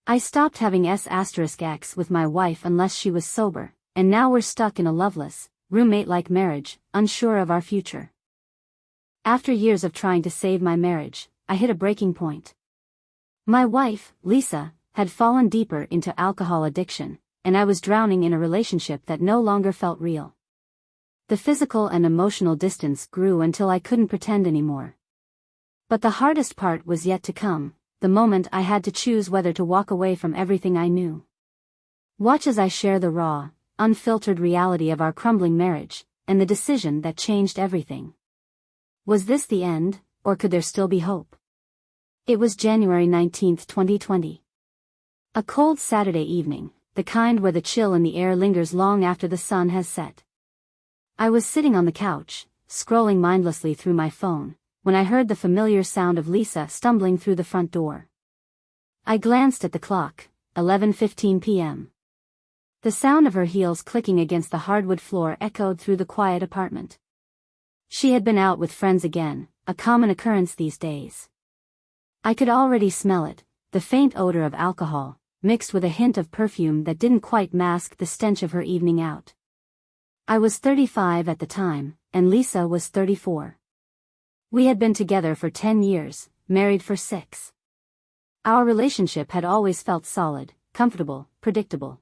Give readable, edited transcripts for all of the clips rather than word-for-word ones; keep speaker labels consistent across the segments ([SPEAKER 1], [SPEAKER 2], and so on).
[SPEAKER 1] I stopped having S*X with my wife unless she was sober, and now we're stuck in a loveless, roommate-like marriage, unsure of our future. After years of trying to save my marriage, I hit a breaking point. My wife, Lisa, had fallen deeper into alcohol addiction, and I was drowning in a relationship that no longer felt real. The physical and emotional distance grew until I couldn't pretend anymore. But the hardest part was yet to come, the moment I had to choose whether to walk away from everything I knew. Watch as I share the raw, unfiltered reality of our crumbling marriage, and the decision that changed everything. Was this the end, or could there still be hope? It was January 19, 2020. A cold Saturday evening, the kind where the chill in the air lingers long after the sun has set. I was sitting on the couch, scrolling mindlessly through my phone, when I heard the familiar sound of Lisa stumbling through the front door. I glanced at the clock, 11:15 p.m. The sound of her heels clicking against the hardwood floor echoed through the quiet apartment. She had been out with friends again, a common occurrence these days. I could already smell it, the faint odor of alcohol, mixed with a hint of perfume that didn't quite mask the stench of her evening out. I was 35 at the time, and Lisa was 34. We had been together for 10 years, married for 6. Our relationship had always felt solid, comfortable, predictable.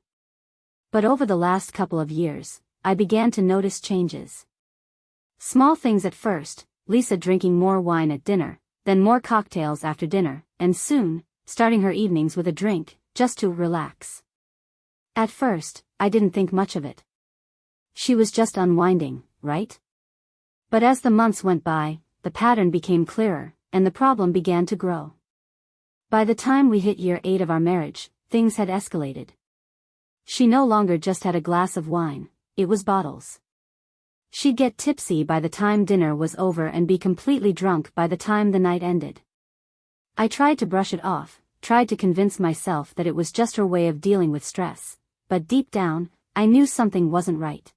[SPEAKER 1] But over the last couple of years, I began to notice changes. Small things at first, Lisa drinking more wine at dinner, then more cocktails after dinner, and soon, starting her evenings with a drink, just to relax. At first, I didn't think much of it. She was just unwinding, right? But as the months went by, the pattern became clearer, and the problem began to grow. By the time we hit year 8 of our marriage, things had escalated. She no longer just had a glass of wine, it was bottles. She'd get tipsy by the time dinner was over and be completely drunk by the time the night ended. I tried to brush it off, tried to convince myself that it was just her way of dealing with stress, but deep down, I knew something wasn't right.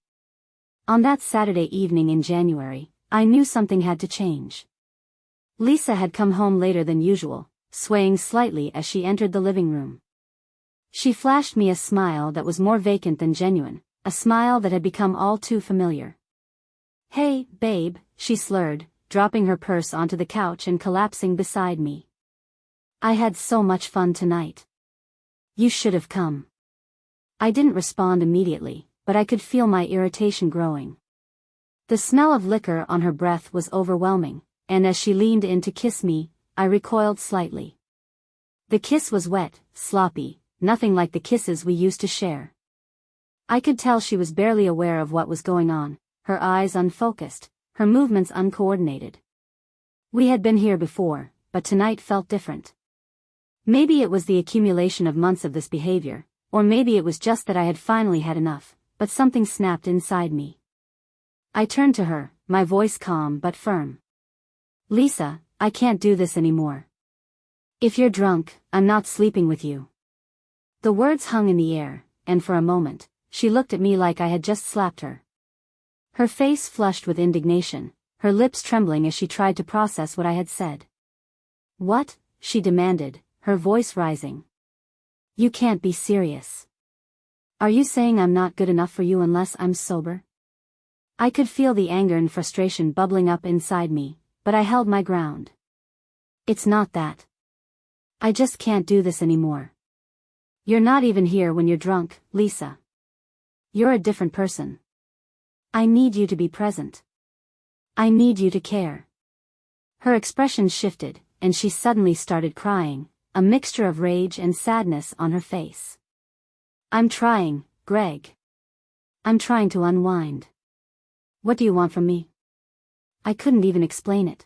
[SPEAKER 1] On that Saturday evening in January, I knew something had to change. Lisa had come home later than usual, swaying slightly as she entered the living room. She flashed me a smile that was more vacant than genuine, a smile that had become all too familiar. "Hey, babe," she slurred, dropping her purse onto the couch and collapsing beside me. "I had so much fun tonight. You should have come." I didn't respond immediately, but I could feel my irritation growing. The smell of liquor on her breath was overwhelming, and as she leaned in to kiss me, I recoiled slightly. The kiss was wet, sloppy, nothing like the kisses we used to share. I could tell she was barely aware of what was going on, her eyes unfocused, her movements uncoordinated. We had been here before, but tonight felt different. Maybe it was the accumulation of months of this behavior, or maybe it was just that I had finally had enough, but something snapped inside me. I turned to her, my voice calm but firm. "Lisa, I can't do this anymore. If you're drunk, I'm not sleeping with you." The words hung in the air, and for a moment, she looked at me like I had just slapped her. Her face flushed with indignation, her lips trembling as she tried to process what I had said. "What?" she demanded, her voice rising. "You can't be serious. Are you saying I'm not good enough for you unless I'm sober?" I could feel the anger and frustration bubbling up inside me, but I held my ground. "It's not that. I just can't do this anymore. You're not even here when you're drunk, Lisa. You're a different person. I need you to be present. I need you to care." Her expression shifted, and she suddenly started crying, a mixture of rage and sadness on her face. "I'm trying, Greg. I'm trying to unwind. What do you want from me?" I couldn't even explain it.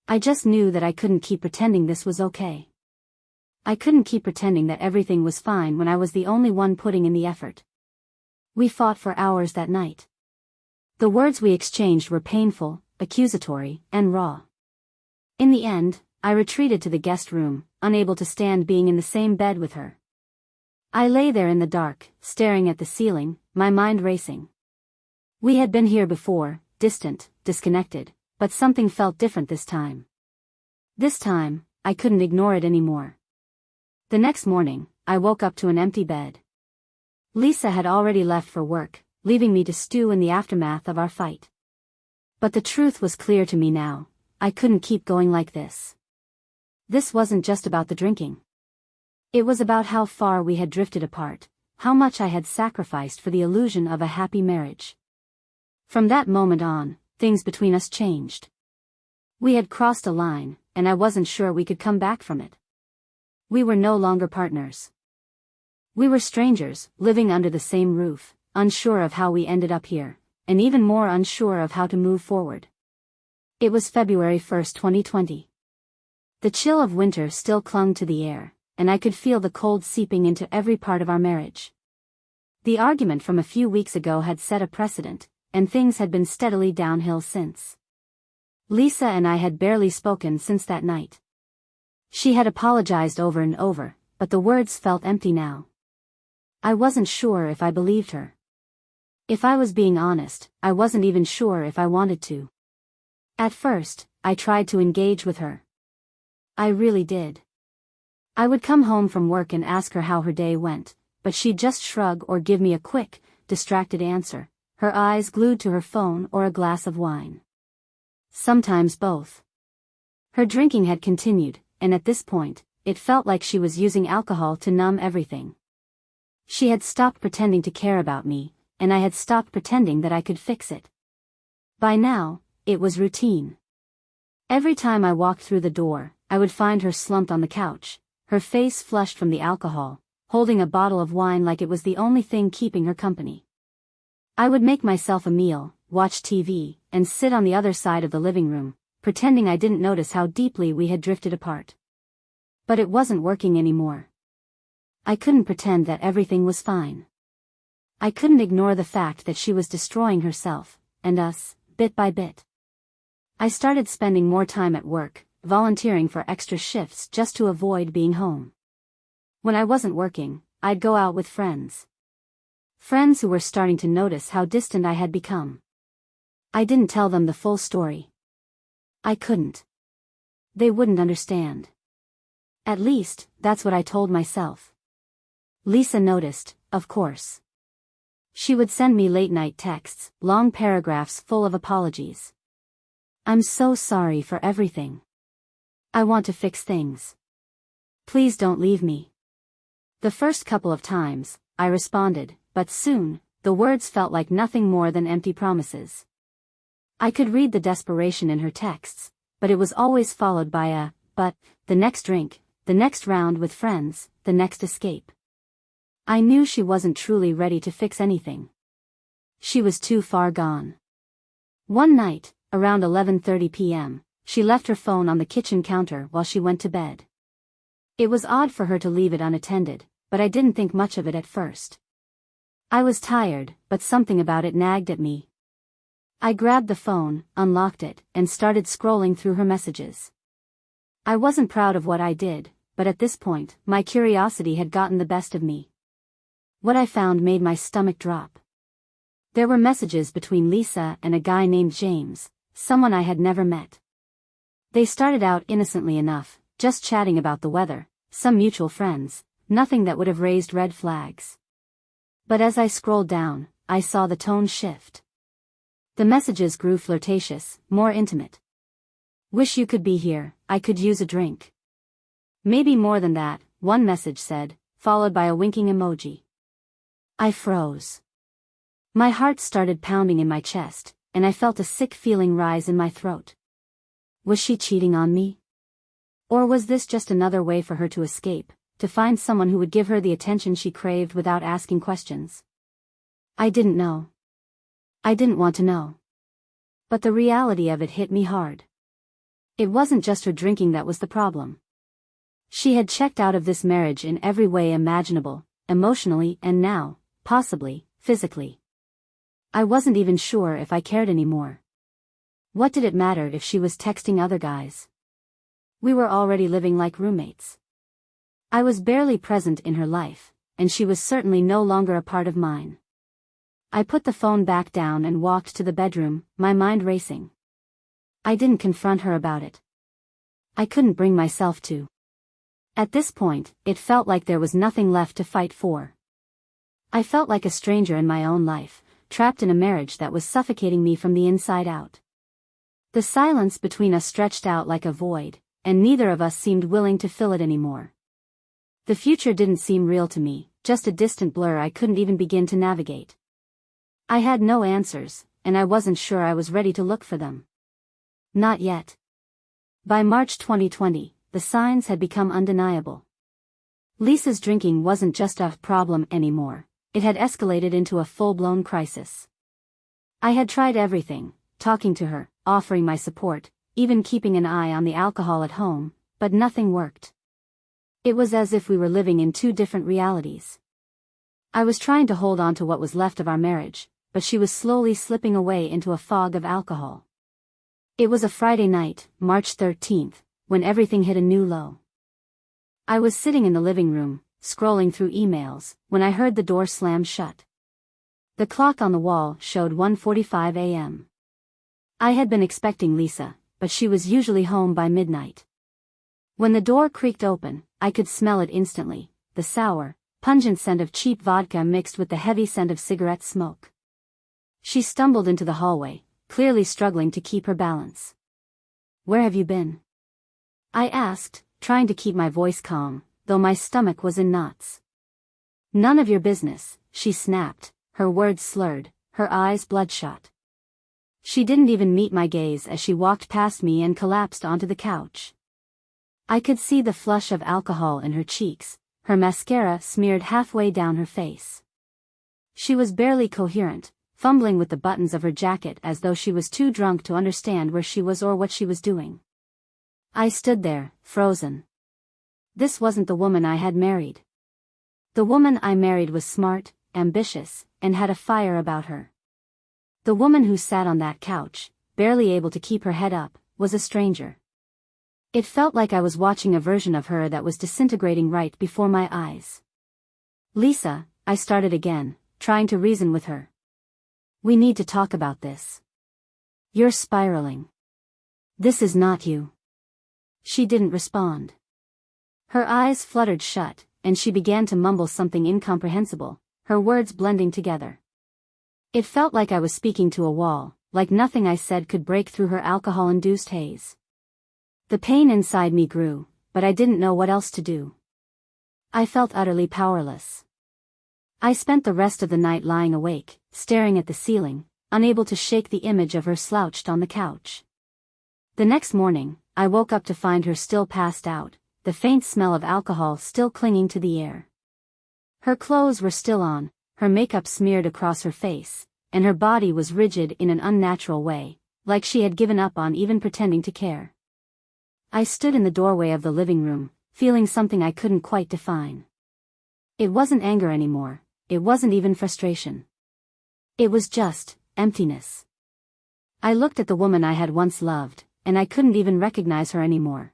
[SPEAKER 1] I just knew that I couldn't keep pretending this was okay. I couldn't keep pretending that everything was fine when I was the only one putting in the effort. We fought for hours that night. The words we exchanged were painful, accusatory, and raw. In the end, I retreated to the guest room, unable to stand being in the same bed with her. I lay there in the dark, staring at the ceiling, my mind racing. We had been here before, distant, disconnected, but something felt different this time. This time, I couldn't ignore it anymore. The next morning, I woke up to an empty bed. Lisa had already left for work, leaving me to stew in the aftermath of our fight. But the truth was clear to me now. I couldn't keep going like this. This wasn't just about the drinking. It was about how far we had drifted apart, how much I had sacrificed for the illusion of a happy marriage. From that moment on, things between us changed. We had crossed a line, and I wasn't sure we could come back from it. We were no longer partners. We were strangers, living under the same roof, unsure of how we ended up here, and even more unsure of how to move forward. It was February 1st, 2020. The chill of winter still clung to the air, and I could feel the cold seeping into every part of our marriage. The argument from a few weeks ago had set a precedent, and things had been steadily downhill since. Lisa and I had barely spoken since that night. She had apologized over and over, but the words felt empty now. I wasn't sure if I believed her. If I was being honest, I wasn't even sure if I wanted to. At first, I tried to engage with her. I really did. I would come home from work and ask her how her day went, but she'd just shrug or give me a quick, distracted answer, her eyes glued to her phone or a glass of wine. Sometimes both. Her drinking had continued, and at this point, it felt like she was using alcohol to numb everything. She had stopped pretending to care about me, and I had stopped pretending that I could fix it. By now, it was routine. Every time I walked through the door, I would find her slumped on the couch, her face flushed from the alcohol, holding a bottle of wine like it was the only thing keeping her company. I would make myself a meal, watch TV, and sit on the other side of the living room, pretending I didn't notice how deeply we had drifted apart. But it wasn't working anymore. I couldn't pretend that everything was fine. I couldn't ignore the fact that she was destroying herself, and us, bit by bit. I started spending more time at work, volunteering for extra shifts just to avoid being home. When I wasn't working, I'd go out with friends. Friends who were starting to notice how distant I had become. I didn't tell them the full story. I couldn't. They wouldn't understand. At least, that's what I told myself. Lisa noticed, of course. She would send me late-night texts, long paragraphs full of apologies. I'm so sorry for everything. I want to fix things. Please don't leave me. The first couple of times, I responded, but soon, the words felt like nothing more than empty promises. I could read the desperation in her texts, but it was always followed by a, but, the next drink, the next round with friends, the next escape. I knew she wasn't truly ready to fix anything. She was too far gone. One night, around 11:30 p.m., she left her phone on the kitchen counter while she went to bed. It was odd for her to leave it unattended, but I didn't think much of it at first. I was tired, but something about it nagged at me. I grabbed the phone, unlocked it, and started scrolling through her messages. I wasn't proud of what I did, but at this point, my curiosity had gotten the best of me. What I found made my stomach drop. There were messages between Lisa and a guy named James, someone I had never met. They started out innocently enough, just chatting about the weather, some mutual friends, nothing that would have raised red flags. But as I scrolled down, I saw the tone shift. The messages grew flirtatious, more intimate. Wish you could be here, I could use a drink. Maybe more than that, one message said, followed by a winking emoji. I froze. My heart started pounding in my chest, and I felt a sick feeling rise in my throat. Was she cheating on me? Or was this just another way for her to escape, to find someone who would give her the attention she craved without asking questions? I didn't know. I didn't want to know. But the reality of it hit me hard. It wasn't just her drinking that was the problem. She had checked out of this marriage in every way imaginable, emotionally and now, possibly, physically. I wasn't even sure if I cared anymore. What did it matter if she was texting other guys? We were already living like roommates. I was barely present in her life, and she was certainly no longer a part of mine. I put the phone back down and walked to the bedroom, my mind racing. I didn't confront her about it. I couldn't bring myself to. At this point, it felt like there was nothing left to fight for. I felt like a stranger in my own life, trapped in a marriage that was suffocating me from the inside out. The silence between us stretched out like a void, and neither of us seemed willing to fill it anymore. The future didn't seem real to me, just a distant blur I couldn't even begin to navigate. I had no answers, and I wasn't sure I was ready to look for them. Not yet. By March 2020, the signs had become undeniable. Lisa's drinking wasn't just a problem anymore, it had escalated into a full-blown crisis. I had tried everything, talking to her, offering my support, even keeping an eye on the alcohol at home, but nothing worked. It was as if we were living in two different realities. I was trying to hold on to what was left of our marriage, but she was slowly slipping away into a fog of alcohol. It was a Friday night, March 13th, when everything hit a new low. I was sitting in the living room, scrolling through emails, when I heard the door slam shut. The clock on the wall showed 1:45 a.m. I had been expecting Lisa, but she was usually home by midnight. When the door creaked open, I could smell it instantly, the sour, pungent scent of cheap vodka mixed with the heavy scent of cigarette smoke. She stumbled into the hallway, clearly struggling to keep her balance. "Where have you been?" I asked, trying to keep my voice calm, though my stomach was in knots. "None of your business," she snapped, her words slurred, her eyes bloodshot. She didn't even meet my gaze as she walked past me and collapsed onto the couch. I could see the flush of alcohol in her cheeks, her mascara smeared halfway down her face. She was barely coherent, fumbling with the buttons of her jacket as though she was too drunk to understand where she was or what she was doing. I stood there, frozen. This wasn't the woman I had married. The woman I married was smart, ambitious, and had a fire about her. The woman who sat on that couch, barely able to keep her head up, was a stranger. It felt like I was watching a version of her that was disintegrating right before my eyes. "Lisa," I started again, trying to reason with her. "We need to talk about this. You're spiraling. This is not you." She didn't respond. Her eyes fluttered shut, and she began to mumble something incomprehensible, her words blending together. It felt like I was speaking to a wall, like nothing I said could break through her alcohol-induced haze. The pain inside me grew, but I didn't know what else to do. I felt utterly powerless. I spent the rest of the night lying awake, staring at the ceiling, unable to shake the image of her slouched on the couch. The next morning, I woke up to find her still passed out, the faint smell of alcohol still clinging to the air. Her clothes were still on, her makeup smeared across her face, and her body was rigid in an unnatural way, like she had given up on even pretending to care. I stood in the doorway of the living room, feeling something I couldn't quite define. It wasn't anger anymore, it wasn't even frustration. It was just emptiness. I looked at the woman I had once loved, and I couldn't even recognize her anymore.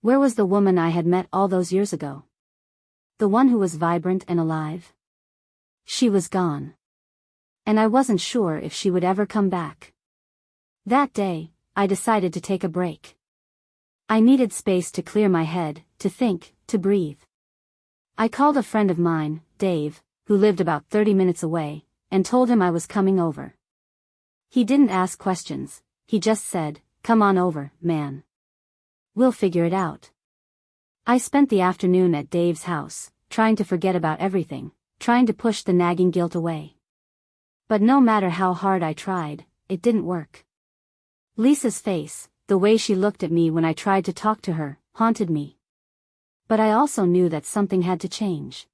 [SPEAKER 1] Where was the woman I had met all those years ago? The one who was vibrant and alive? She was gone. And I wasn't sure if she would ever come back. That day, I decided to take a break. I needed space to clear my head, to think, to breathe. I called a friend of mine, Dave, who lived about 30 minutes away, and told him I was coming over. He didn't ask questions, he just said, "Come on over, man. We'll figure it out." I spent the afternoon at Dave's house, trying to forget about everything, trying to push the nagging guilt away. But no matter how hard I tried, it didn't work. Lisa's face, the way she looked at me when I tried to talk to her, haunted me. But I also knew that something had to change.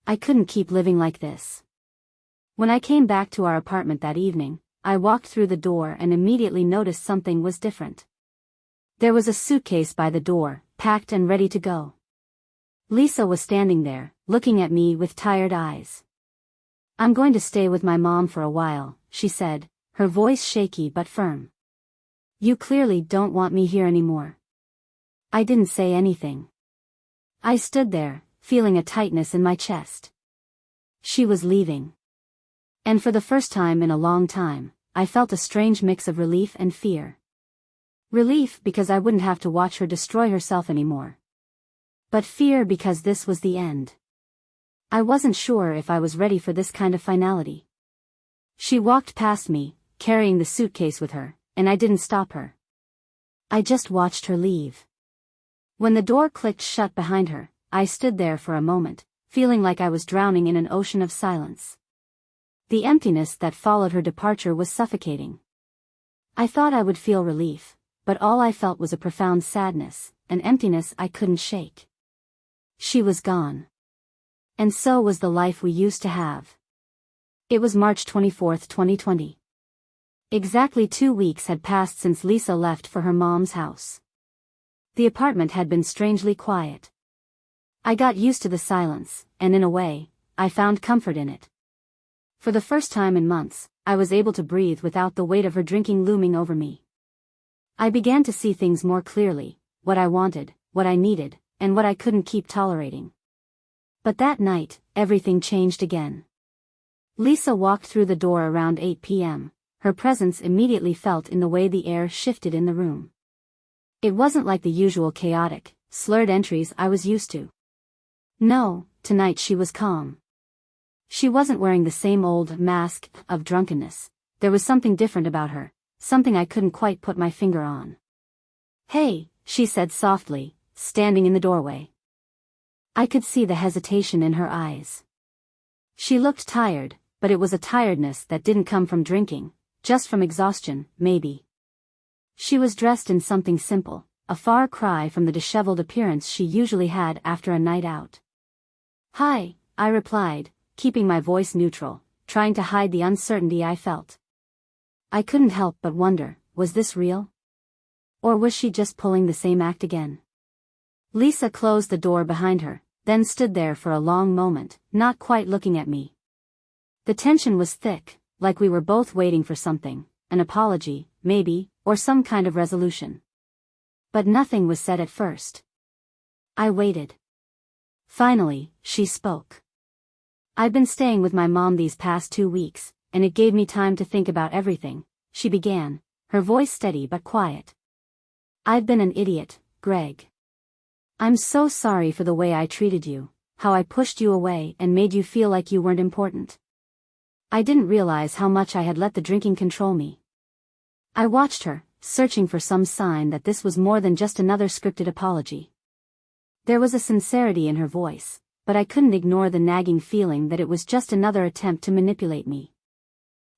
[SPEAKER 1] I couldn't keep living like this. When I came back to our apartment that evening, I walked through the door and immediately noticed something was different. There was a suitcase by the door, packed and ready to go. Lisa was standing there, looking at me with tired eyes. "I'm going to stay with my mom for a while," she said, her voice shaky but firm. "You clearly don't want me here anymore." I didn't say anything. I stood there, feeling a tightness in my chest. She was leaving. And for the first time in a long time, I felt a strange mix of relief and fear. Relief because I wouldn't have to watch her destroy herself anymore. But fear because this was the end. I wasn't sure if I was ready for this kind of finality. She walked past me, carrying the suitcase with her, and I didn't stop her. I just watched her leave. When the door clicked shut behind her, I stood there for a moment, feeling like I was drowning in an ocean of silence. The emptiness that followed her departure was suffocating. I thought I would feel relief, but all I felt was a profound sadness, an emptiness I couldn't shake. She was gone. And so was the life we used to have. It was March 24, 2020. Exactly 2 weeks had passed since Lisa left for her mom's house. The apartment had been strangely quiet. I got used to the silence, and in a way, I found comfort in it. For the first time in months, I was able to breathe without the weight of her drinking looming over me. I began to see things more clearly, what I wanted, what I needed, and what I couldn't keep tolerating. But that night, everything changed again. Lisa walked through the door around 8 p.m., her presence immediately felt in the way the air shifted in the room. It wasn't like the usual chaotic, slurred entries I was used to. No, tonight she was calm. She wasn't wearing the same old mask of drunkenness. There was something different about her, something I couldn't quite put my finger on. "Hey," she said softly, standing in the doorway. I could see the hesitation in her eyes. She looked tired, but it was a tiredness that didn't come from drinking, just from exhaustion, maybe. She was dressed in something simple, a far cry from the disheveled appearance she usually had after a night out. "Hi," I replied, keeping my voice neutral, trying to hide the uncertainty I felt. I couldn't help but wonder, was this real? Or was she just pulling the same act again? Lisa closed the door behind her, then stood there for a long moment, not quite looking at me. The tension was thick, like we were both waiting for something, an apology, maybe, or some kind of resolution. But nothing was said at first. I waited. Finally, she spoke. "I've been staying with my mom these past 2 weeks, and it gave me time to think about everything," she began, her voice steady but quiet. "I've been an idiot, Greg. I'm so sorry for the way I treated you, how I pushed you away and made you feel like you weren't important. I didn't realize how much I had let the drinking control me." I watched her, searching for some sign that this was more than just another scripted apology. There was a sincerity in her voice, but I couldn't ignore the nagging feeling that it was just another attempt to manipulate me.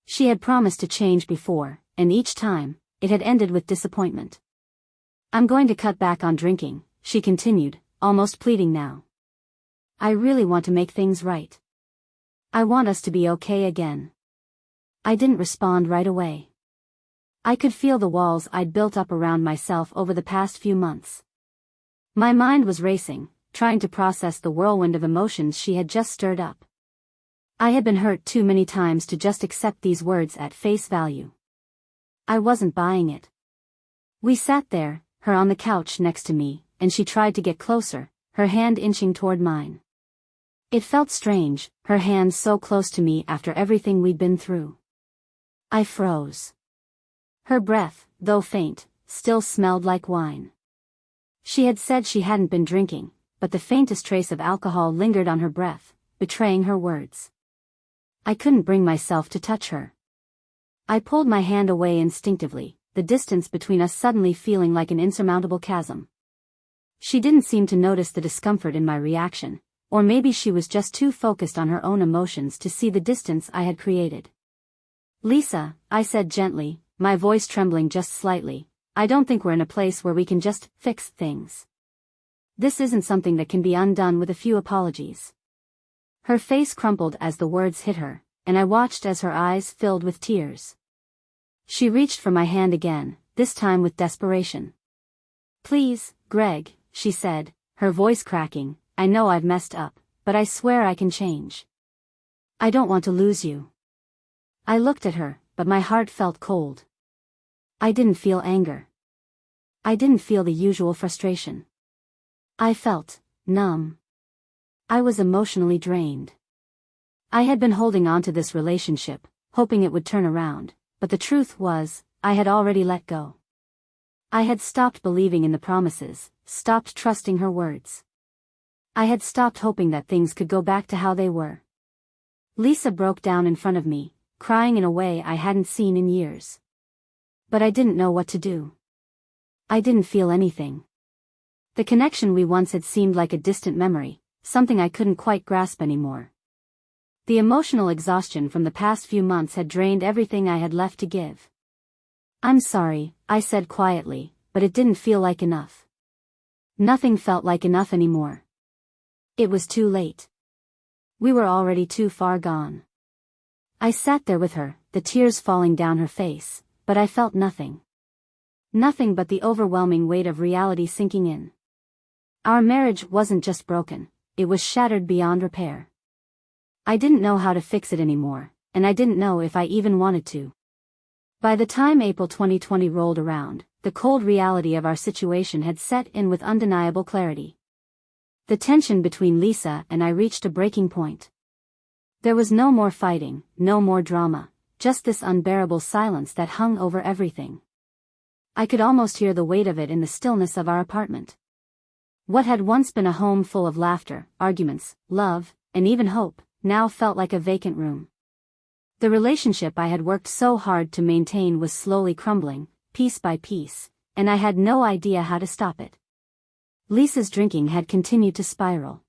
[SPEAKER 1] She had promised to change before, and each time, it had ended with disappointment. "I'm going to cut back on drinking," she continued, almost pleading now. "I really want to make things right. I want us to be okay again." I didn't respond right away. I could feel the walls I'd built up around myself over the past few months. My mind was racing, trying to process the whirlwind of emotions she had just stirred up. I had been hurt too many times to just accept these words at face value. I wasn't buying it. We sat there, her on the couch next to me, and she tried to get closer, her hand inching toward mine. It felt strange, her hand so close to me after everything we'd been through. I froze. Her breath, though faint, still smelled like wine. She had said she hadn't been drinking, but the faintest trace of alcohol lingered on her breath, betraying her words. I couldn't bring myself to touch her. I pulled my hand away instinctively, the distance between us suddenly feeling like an insurmountable chasm. She didn't seem to notice the discomfort in my reaction, or maybe she was just too focused on her own emotions to see the distance I had created. "Lisa," I said gently, my voice trembling just slightly, "I don't think we're in a place where we can just fix things. This isn't something that can be undone with a few apologies." Her face crumpled as the words hit her, and I watched as her eyes filled with tears. She reached for my hand again, this time with desperation. "Please, Greg," she said, her voice cracking, "I know I've messed up, but I swear I can change. I don't want to lose you." I looked at her, but my heart felt cold. I didn't feel anger. I didn't feel the usual frustration. I felt numb. I was emotionally drained. I had been holding on to this relationship, hoping it would turn around, but the truth was, I had already let go. I had stopped believing in the promises, stopped trusting her words. I had stopped hoping that things could go back to how they were. Lisa broke down in front of me, crying in a way I hadn't seen in years. But I didn't know what to do. I didn't feel anything. The connection we once had seemed like a distant memory, something I couldn't quite grasp anymore. The emotional exhaustion from the past few months had drained everything I had left to give. "I'm sorry," I said quietly, but it didn't feel like enough. Nothing felt like enough anymore. It was too late. We were already too far gone. I sat there with her, the tears falling down her face, but I felt nothing. Nothing but the overwhelming weight of reality sinking in. Our marriage wasn't just broken, it was shattered beyond repair. I didn't know how to fix it anymore, and I didn't know if I even wanted to. By the time April 2020 rolled around, the cold reality of our situation had set in with undeniable clarity. The tension between Lisa and I reached a breaking point. There was no more fighting, no more drama, just this unbearable silence that hung over everything. I could almost hear the weight of it in the stillness of our apartment. What had once been a home full of laughter, arguments, love, and even hope, now felt like a vacant room. The relationship I had worked so hard to maintain was slowly crumbling, piece by piece, and I had no idea how to stop it. Lisa's drinking had continued to spiral.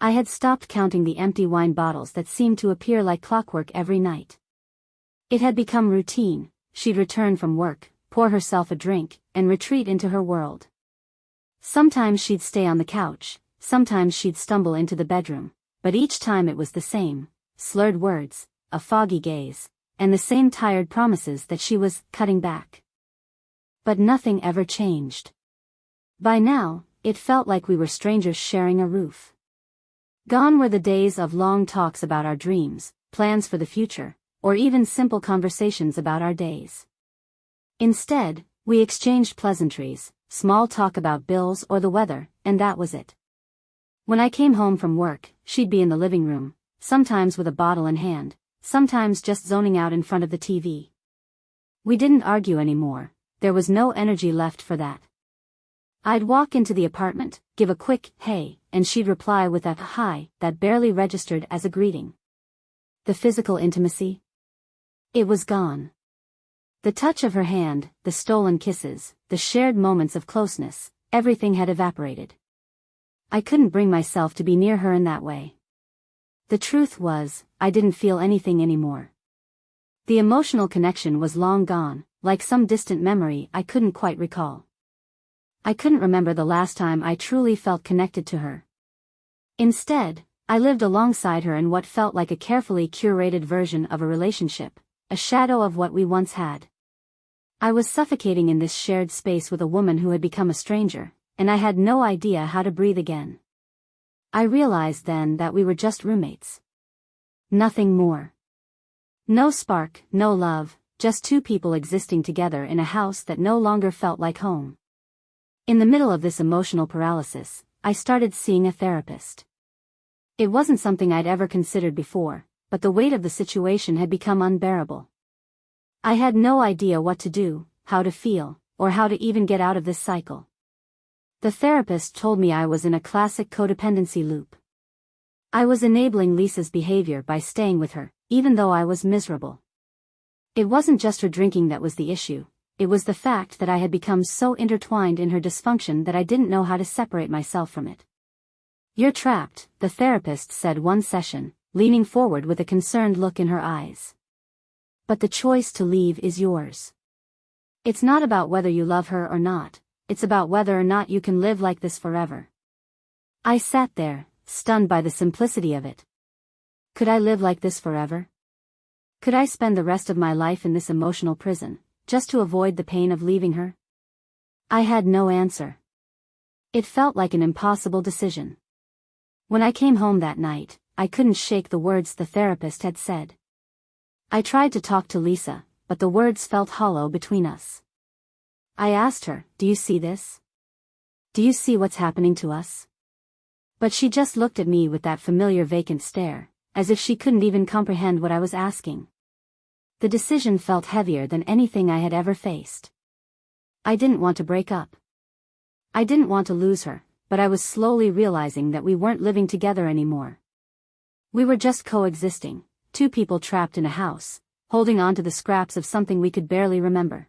[SPEAKER 1] I had stopped counting the empty wine bottles that seemed to appear like clockwork every night. It had become routine. She'd return from work, pour herself a drink, and retreat into her world. Sometimes she'd stay on the couch, sometimes she'd stumble into the bedroom, but each time it was the same, slurred words, a foggy gaze, and the same tired promises that she was cutting back. But nothing ever changed. By now, it felt like we were strangers sharing a roof. Gone were the days of long talks about our dreams, plans for the future, or even simple conversations about our days. Instead, we exchanged pleasantries, small talk about bills or the weather, and that was it. When I came home from work, she'd be in the living room, sometimes with a bottle in hand, sometimes just zoning out in front of the TV. We didn't argue anymore, there was no energy left for that. I'd walk into the apartment, give a quick, "Hey," and she'd reply with a "Hi" that barely registered as a greeting. The physical intimacy? It was gone. The touch of her hand, the stolen kisses, the shared moments of closeness, everything had evaporated. I couldn't bring myself to be near her in that way. The truth was, I didn't feel anything anymore. The emotional connection was long gone, like some distant memory I couldn't quite recall. I couldn't remember the last time I truly felt connected to her. Instead, I lived alongside her in what felt like a carefully curated version of a relationship, a shadow of what we once had. I was suffocating in this shared space with a woman who had become a stranger, and I had no idea how to breathe again. I realized then that we were just roommates. Nothing more. No spark, no love, just two people existing together in a house that no longer felt like home. In the middle of this emotional paralysis, I started seeing a therapist. It wasn't something I'd ever considered before, but the weight of the situation had become unbearable. I had no idea what to do, how to feel, or how to even get out of this cycle. The therapist told me I was in a classic codependency loop. I was enabling Lisa's behavior by staying with her, even though I was miserable. It wasn't just her drinking that was the issue. It was the fact that I had become so intertwined in her dysfunction that I didn't know how to separate myself from it. "You're trapped," the therapist said one session, leaning forward with a concerned look in her eyes. "But the choice to leave is yours. It's not about whether you love her or not, it's about whether or not you can live like this forever." I sat there, stunned by the simplicity of it. Could I live like this forever? Could I spend the rest of my life in this emotional prison, just to avoid the pain of leaving her? I had no answer. It felt like an impossible decision. When I came home that night, I couldn't shake the words the therapist had said. I tried to talk to Lisa, but the words felt hollow between us. I asked her, "Do you see this? Do you see what's happening to us?" But she just looked at me with that familiar vacant stare, as if she couldn't even comprehend what I was asking. The decision felt heavier than anything I had ever faced. I didn't want to break up. I didn't want to lose her, but I was slowly realizing that we weren't living together anymore. We were just coexisting, two people trapped in a house, holding on to the scraps of something we could barely remember.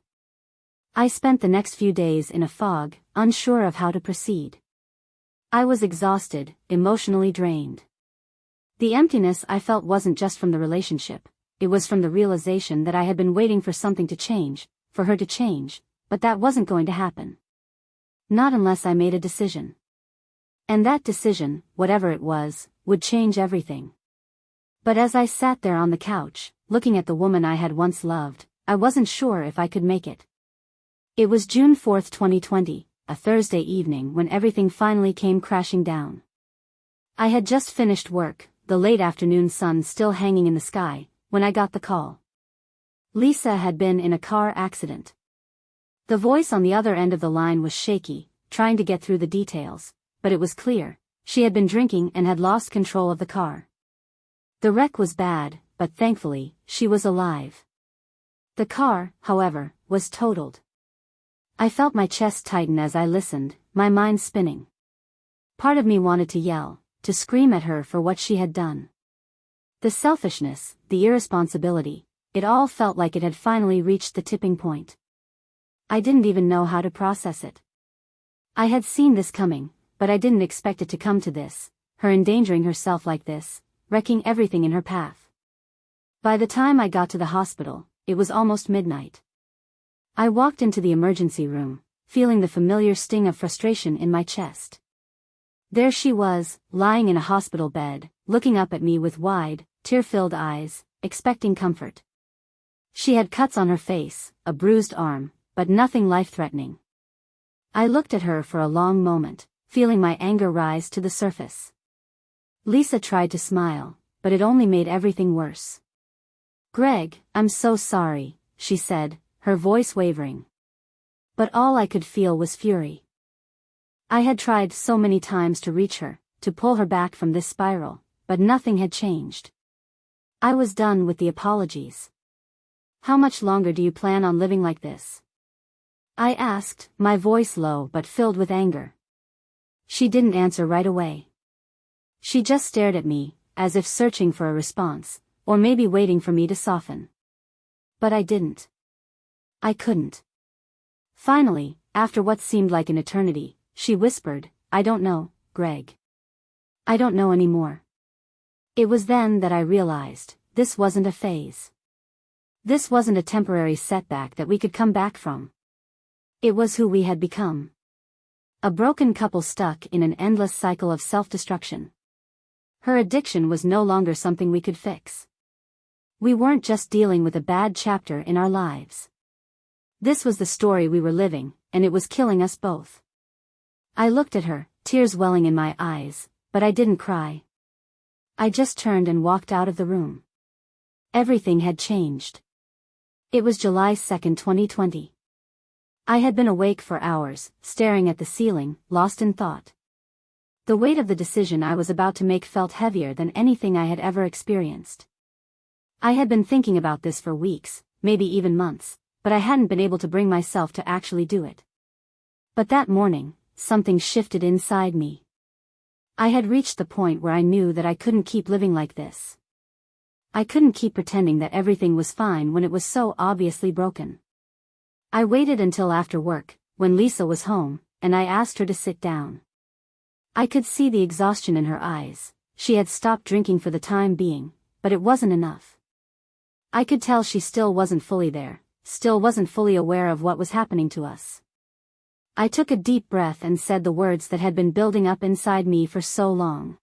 [SPEAKER 1] I spent the next few days in a fog, unsure of how to proceed. I was exhausted, emotionally drained. The emptiness I felt wasn't just from the relationship, it was from the realization that I had been waiting for something to change, for her to change, but that wasn't going to happen. Not unless I made a decision. And that decision, whatever it was, would change everything. But as I sat there on the couch, looking at the woman I had once loved, I wasn't sure if I could make it. It was June 4, 2020, a Thursday evening when everything finally came crashing down. I had just finished work, the late afternoon sun still hanging in the sky, when I got the call. Lisa had been in a car accident. The voice on the other end of the line was shaky, trying to get through the details, but it was clear, she had been drinking and had lost control of the car. The wreck was bad, but thankfully, she was alive. The car, however, was totaled. I felt my chest tighten as I listened, my mind spinning. Part of me wanted to yell, to scream at her for what she had done. The selfishness, the irresponsibility, it all felt like it had finally reached the tipping point. I didn't even know how to process it. I had seen this coming, but I didn't expect it to come to this, her endangering herself like this, wrecking everything in her path. By the time I got to the hospital, it was almost midnight. I walked into the emergency room, feeling the familiar sting of frustration in my chest. There she was, lying in a hospital bed, looking up at me with wide, tear-filled eyes, expecting comfort. She had cuts on her face, a bruised arm, but nothing life-threatening. I looked at her for a long moment, feeling my anger rise to the surface. Lisa tried to smile, but it only made everything worse. "Greg, I'm so sorry," she said, her voice wavering. But all I could feel was fury. I had tried so many times to reach her, to pull her back from this spiral, but nothing had changed. I was done with the apologies. "How much longer do you plan on living like this?" I asked, my voice low but filled with anger. She didn't answer right away. She just stared at me, as if searching for a response, or maybe waiting for me to soften. But I didn't. I couldn't. Finally, after what seemed like an eternity, she whispered, "I don't know, Greg. I don't know anymore." It was then that I realized, this wasn't a phase. This wasn't a temporary setback that we could come back from. It was who we had become. A broken couple stuck in an endless cycle of self-destruction. Her addiction was no longer something we could fix. We weren't just dealing with a bad chapter in our lives. This was the story we were living, and it was killing us both. I looked at her, tears welling in my eyes, but I didn't cry. I just turned and walked out of the room. Everything had changed. It was July 2, 2020. I had been awake for hours, staring at the ceiling, lost in thought. The weight of the decision I was about to make felt heavier than anything I had ever experienced. I had been thinking about this for weeks, maybe even months, but I hadn't been able to bring myself to actually do it. But that morning, something shifted inside me. I had reached the point where I knew that I couldn't keep living like this. I couldn't keep pretending that everything was fine when it was so obviously broken. I waited until after work, when Lisa was home, and I asked her to sit down. I could see the exhaustion in her eyes. She had stopped drinking for the time being, but it wasn't enough. I could tell she still wasn't fully there, still wasn't fully aware of what was happening to us. I took a deep breath and said the words that had been building up inside me for so long.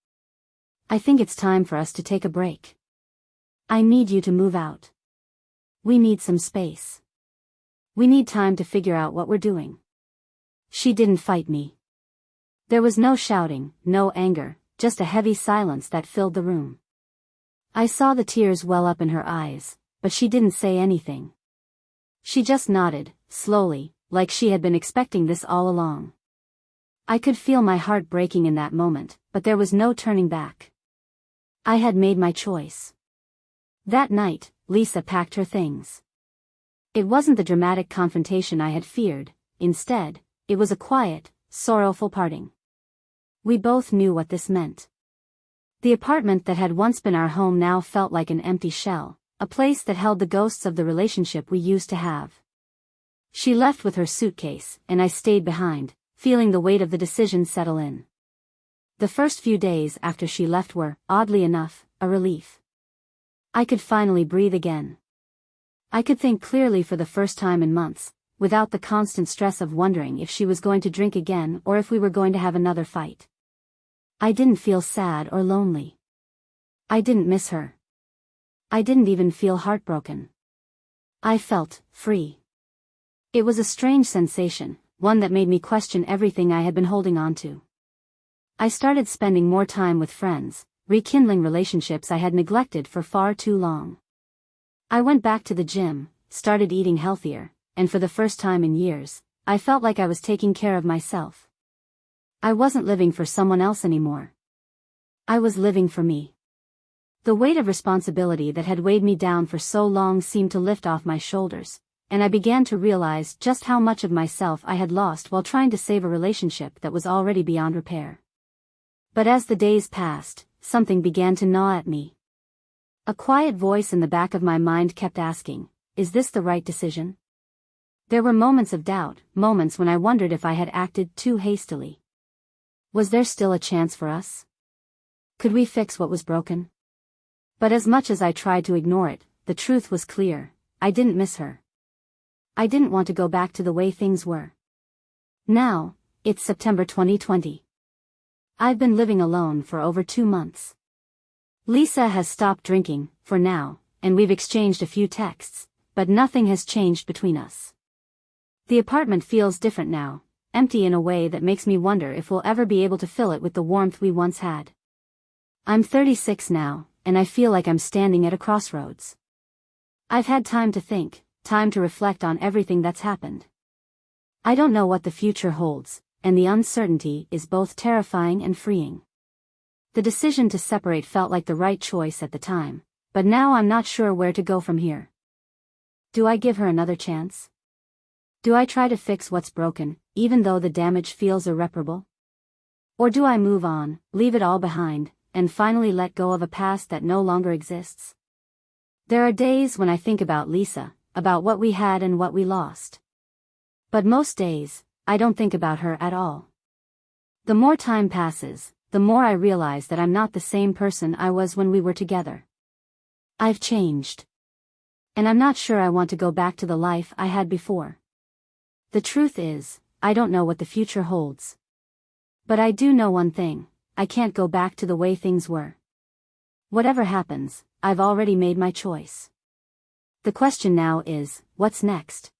[SPEAKER 1] "I think it's time for us to take a break. I need you to move out. We need some space. We need time to figure out what we're doing." She didn't fight me. There was no shouting, no anger, just a heavy silence that filled the room. I saw the tears well up in her eyes, but she didn't say anything. She just nodded, slowly, like she had been expecting this all along. I could feel my heart breaking in that moment, but there was no turning back. I had made my choice. That night, Lisa packed her things. It wasn't the dramatic confrontation I had feared, instead, it was a quiet, sorrowful parting. We both knew what this meant. The apartment that had once been our home now felt like an empty shell, a place that held the ghosts of the relationship we used to have. She left with her suitcase, and I stayed behind, feeling the weight of the decision settle in. The first few days after she left were, oddly enough, a relief. I could finally breathe again. I could think clearly for the first time in months, without the constant stress of wondering if she was going to drink again or if we were going to have another fight. I didn't feel sad or lonely. I didn't miss her. I didn't even feel heartbroken. I felt free. It was a strange sensation, one that made me question everything I had been holding on to. I started spending more time with friends, rekindling relationships I had neglected for far too long. I went back to the gym, started eating healthier, and for the first time in years, I felt like I was taking care of myself. I wasn't living for someone else anymore. I was living for me. The weight of responsibility that had weighed me down for so long seemed to lift off my shoulders, and I began to realize just how much of myself I had lost while trying to save a relationship that was already beyond repair. But as the days passed, something began to gnaw at me. A quiet voice in the back of my mind kept asking, "Is this the right decision?" There were moments of doubt, moments when I wondered if I had acted too hastily. Was there still a chance for us? Could we fix what was broken? But as much as I tried to ignore it, the truth was clear: I didn't miss her. I didn't want to go back to the way things were. Now, it's September 2020. I've been living alone for over 2 months. Lisa has stopped drinking, for now, and we've exchanged a few texts, but nothing has changed between us. The apartment feels different now, empty in a way that makes me wonder if we'll ever be able to fill it with the warmth we once had. I'm 36 now, and I feel like I'm standing at a crossroads. I've had time to think, time to reflect on everything that's happened. I don't know what the future holds, and the uncertainty is both terrifying and freeing. The decision to separate felt like the right choice at the time, but now I'm not sure where to go from here. Do I give her another chance? Do I try to fix what's broken, even though the damage feels irreparable? Or do I move on, leave it all behind, and finally let go of a past that no longer exists? There are days when I think about Lisa, about what we had and what we lost. But most days, I don't think about her at all. The more time passes, the more I realize that I'm not the same person I was when we were together. I've changed. And I'm not sure I want to go back to the life I had before. The truth is, I don't know what the future holds. But I do know one thing: I can't go back to the way things were. Whatever happens, I've already made my choice. The question now is, what's next?